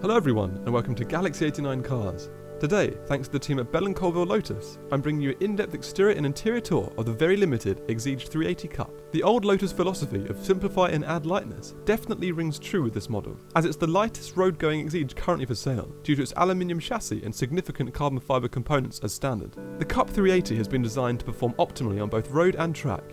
Hello everyone and welcome to Galaxy 89 Cars. Today, thanks to the team at Bell & Colville Lotus, I'm bringing you an in-depth exterior and interior tour of the very limited Exige 380 Cup. The old Lotus philosophy of simplify and add lightness definitely rings true with this model, as it's the lightest road-going Exige currently for sale, due to its aluminium chassis and significant carbon fibre components as standard. The Cup 380 has been designed to perform optimally on both road and track.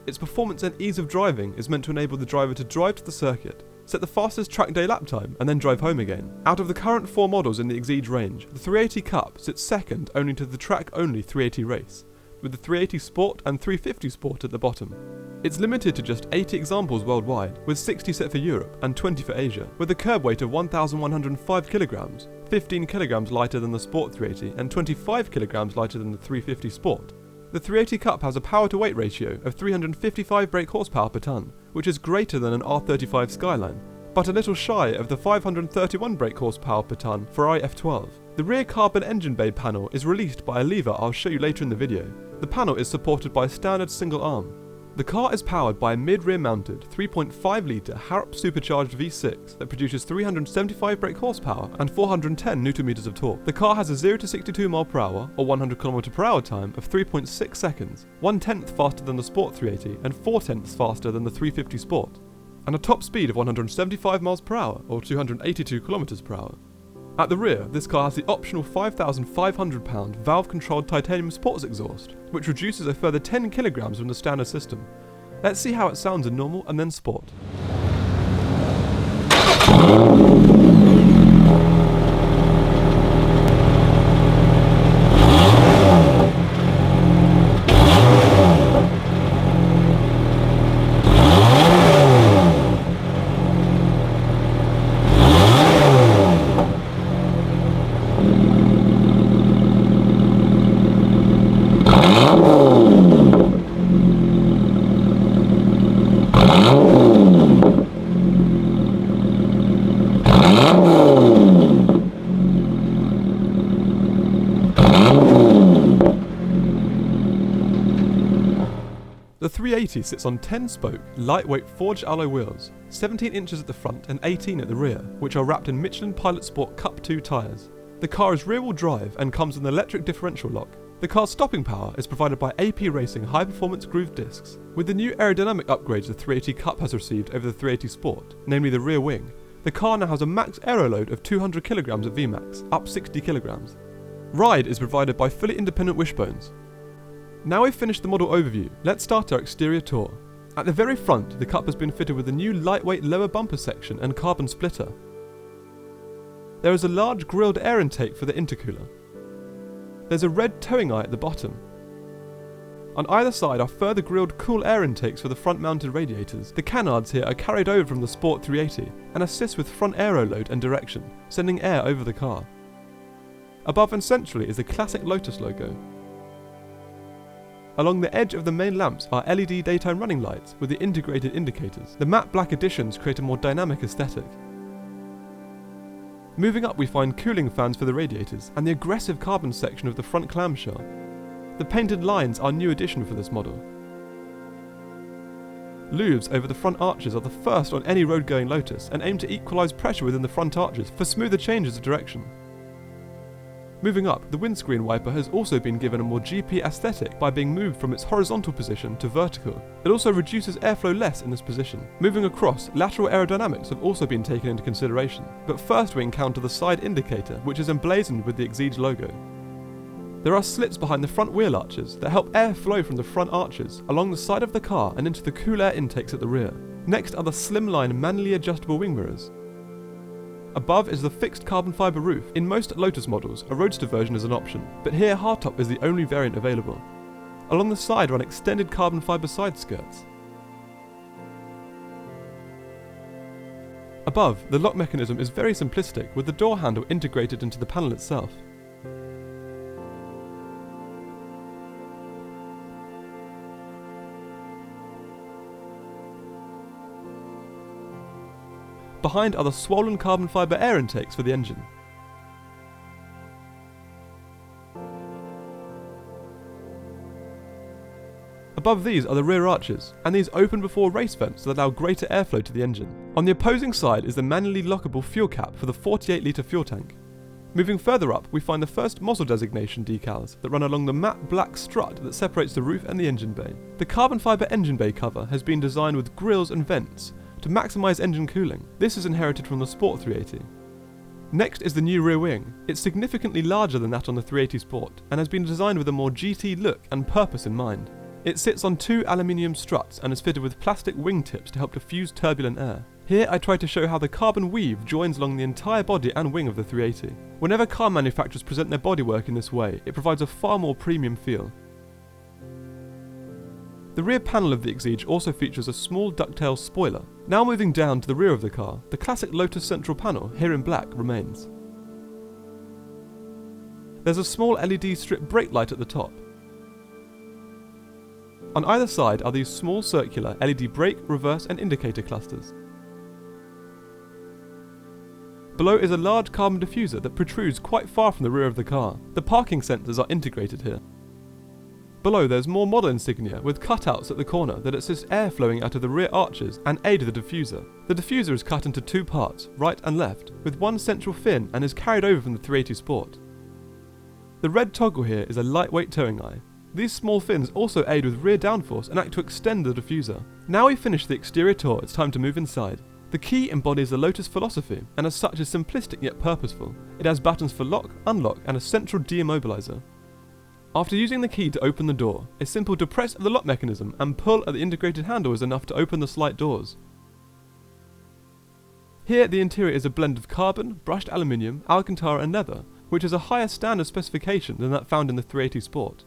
Its performance and ease of driving is meant to enable the driver to drive to the circuit, set the fastest track day lap time, and then drive home again. Out of the current 4 models in the Exige range, the 380 Cup sits second only to the track-only 380 Race, with the 380 Sport and 350 Sport at the bottom. It's limited to just 80 examples worldwide, with 60 set for Europe and 20 for Asia, with a curb weight of 1,105 kilograms, 15 kilograms lighter than the Sport 380 and 25 kilograms lighter than the 350 Sport. The 380 Cup has a power-to-weight ratio of 355 brake horsepower per tonne, which is greater than an R35 Skyline, but a little shy of the 531 brake horsepower per tonne for iF12. The rear carbon engine bay panel is released by a lever I'll show you later in the video. The panel is supported by a standard single arm. The car is powered by a mid-rear mounted 3.5 litre Harrop supercharged V6 that produces 375 brake horsepower and 410 Nm of torque. The car has a 0 to 62 mph or 100 km/h time of 3.6 seconds, 1/10 faster than the Sport 380 and 4/10 faster than the 350 Sport, and a top speed of 175 mph or 282 km/h. At the rear, this car has the optional £5,500 valve-controlled titanium sports exhaust, which reduces a further 10 kilograms from the standard system. Let's see how it sounds in normal and then sport. The 380 sits on 10-spoke, lightweight forged alloy wheels, 17 inches at the front and 18 at the rear, which are wrapped in Michelin Pilot Sport Cup 2 tyres. The car is rear-wheel drive and comes with an electric differential lock. The car's stopping power is provided by AP Racing high-performance grooved discs. With the new aerodynamic upgrades the 380 Cup has received over the 380 Sport, namely the rear wing, the car now has a max aero load of 200 kg at Vmax, up 60 kg. Ride is provided by fully independent wishbones. Now we've finished the model overview, let's start our exterior tour. At the very front, the Cup has been fitted with a new lightweight lower bumper section and carbon splitter. There is a large grilled air intake for the intercooler. There's a red towing eye at the bottom. On either side are further grilled cool air intakes for the front-mounted radiators. The canards here are carried over from the Sport 380 and assist with front aero load and direction, sending air over the car. Above and centrally is the classic Lotus logo. Along the edge of the main lamps are LED daytime running lights with the integrated indicators. The matte black additions create a more dynamic aesthetic. Moving up we find cooling fans for the radiators and the aggressive carbon section of the front clamshell. The painted lines are a new addition for this model. Louvres over the front arches are the first on any road-going Lotus and aim to equalise pressure within the front arches for smoother changes of direction. Moving up, the windscreen wiper has also been given a more GP aesthetic by being moved from its horizontal position to vertical. It also reduces airflow less in this position. Moving across, lateral aerodynamics have also been taken into consideration, but first we encounter the side indicator, which is emblazoned with the Exige logo. There are slits behind the front wheel arches that help air flow from the front arches along the side of the car and into the cool air intakes at the rear. Next are the slimline manually adjustable wing mirrors. Above is the fixed carbon fibre roof. In most Lotus models, a roadster version is an option, but here hardtop is the only variant available. Along the side run extended carbon fibre side skirts. Above, the lock mechanism is very simplistic, with the door handle integrated into the panel itself. Behind are the swollen carbon fibre air intakes for the engine. Above these are the rear arches, and these open before race vents that allow greater airflow to the engine. On the opposing side is the manually lockable fuel cap for the 48-litre fuel tank. Moving further up, we find the first model designation decals that run along the matte black strut that separates the roof and the engine bay. The carbon fibre engine bay cover has been designed with grills and vents to maximise engine cooling. This is inherited from the Sport 380. Next is the new rear wing. It's significantly larger than that on the 380 Sport and has been designed with a more GT look and purpose in mind. It sits on two aluminium struts and is fitted with plastic wing tips to help diffuse turbulent air. Here I try to show how the carbon weave joins along the entire body and wing of the 380. Whenever car manufacturers present their bodywork in this way, it provides a far more premium feel. The rear panel of the Exige also features a small ducktail spoiler. Now moving down to the rear of the car, the classic Lotus central panel, here in black, remains. There's a small LED strip brake light at the top. On either side are these small circular LED brake, reverse and indicator clusters. Below is a large carbon diffuser that protrudes quite far from the rear of the car. The parking sensors are integrated here. Below there's more model insignia with cutouts at the corner that assist air flowing out of the rear arches and aid the diffuser. The diffuser is cut into two parts, right and left, with one central fin and is carried over from the 380 Sport. The red toggle here is a lightweight towing eye. These small fins also aid with rear downforce and act to extend the diffuser. Now we've finished the exterior tour, it's time to move inside. The key embodies the Lotus philosophy and as such is simplistic yet purposeful. It has buttons for lock, unlock and a central deimmobilizer. After using the key to open the door, a simple depress of the lock mechanism and pull at the integrated handle is enough to open the slight doors. Here the interior is a blend of carbon, brushed aluminium, Alcantara and leather, which is a higher standard specification than that found in the 380 Sport.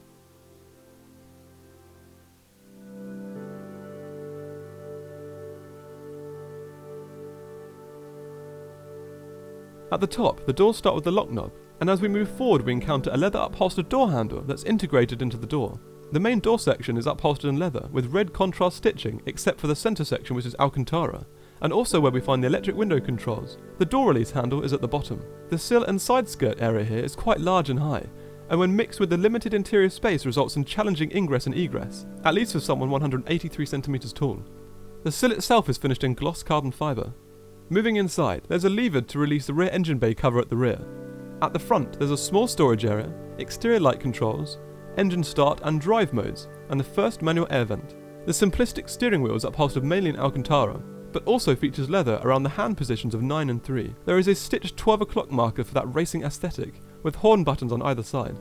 At the top, the doors start with the lock knob, and as we move forward we encounter a leather upholstered door handle that's integrated into the door. The main door section is upholstered in leather with red contrast stitching except for the centre section which is Alcantara, and also where we find the electric window controls. The door release handle is at the bottom. The sill and side skirt area here is quite large and high, and when mixed with the limited interior space results in challenging ingress and egress, at least for someone 183 cm tall. The sill itself is finished in gloss carbon fibre. Moving inside, there's a lever to release the rear engine bay cover at the rear. At the front, there's a small storage area, exterior light controls, engine start and drive modes, and the first manual air vent. The simplistic steering wheel is upholstered mainly in Alcantara, but also features leather around the hand positions of 9 and 3. There is a stitched 12 o'clock marker for that racing aesthetic, with horn buttons on either side.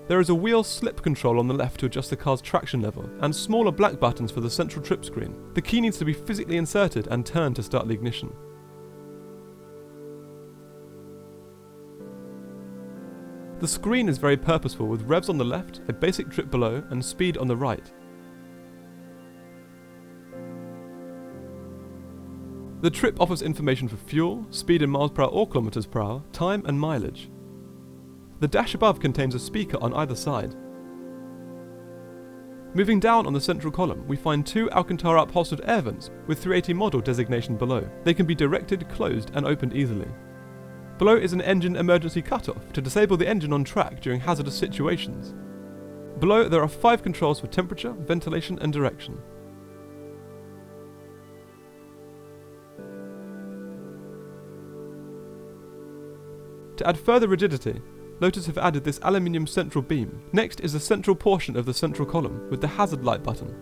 There is a wheel slip control on the left to adjust the car's traction level, and smaller black buttons for the central trip screen. The key needs to be physically inserted and turned to start the ignition. The screen is very purposeful with revs on the left, a basic trip below, and speed on the right. The trip offers information for fuel, speed in miles per hour or kilometers per hour, time and mileage. The dash above contains a speaker on either side. Moving down on the central column, we find two Alcantara upholstered air vents with 380 model designation below. They can be directed, closed and opened easily. Below is an engine emergency cutoff to disable the engine on track during hazardous situations. Below there are 5 controls for temperature, ventilation and direction. To add further rigidity, Lotus have added this aluminium central beam. Next is the central portion of the central column with the hazard light button.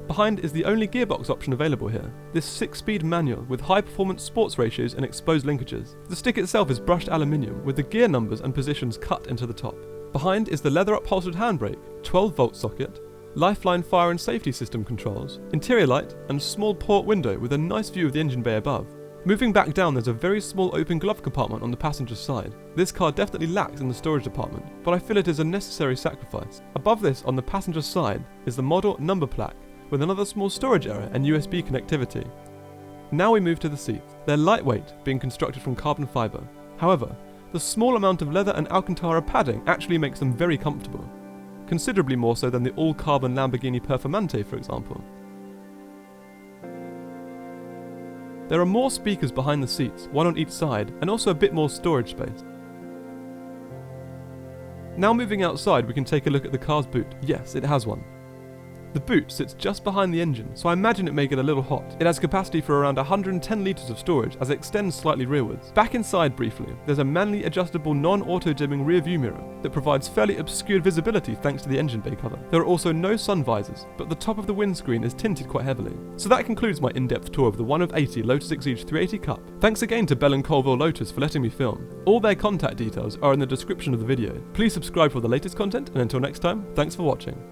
Behind is the only gearbox option available here, this 6-speed manual with high performance sports ratios and exposed linkages. The stick itself is brushed aluminium with the gear numbers and positions cut into the top. Behind is the leather upholstered handbrake, 12-volt socket, lifeline fire and safety system controls, interior light and small port window with a nice view of the engine bay above. Moving back down, there's a very small open glove compartment on the passenger side. This car definitely lacks in the storage department, but I feel it is a necessary sacrifice. Above this, on the passenger side, is the model number plaque, with another small storage area and USB connectivity. Now we move to the seats. They're lightweight, being constructed from carbon fibre. However, the small amount of leather and Alcantara padding actually makes them very comfortable, considerably more so than the all-carbon Lamborghini Performante, for example. There are more speakers behind the seats, one on each side, and also a bit more storage space. Now moving outside, we can take a look at the car's boot. Yes, it has one. The boot sits just behind the engine, so I imagine it may get a little hot. It has capacity for around 110 litres of storage as it extends slightly rearwards. Back inside briefly, there's a manually adjustable non-auto dimming rear view mirror that provides fairly obscured visibility thanks to the engine bay cover. There are also no sun visors, but the top of the windscreen is tinted quite heavily. So that concludes my in-depth tour of the 1 of 80 Lotus Exige 380 Cup. Thanks again to Bell & Colville Lotus for letting me film. All their contact details are in the description of the video. Please subscribe for the latest content, and until next time, thanks for watching.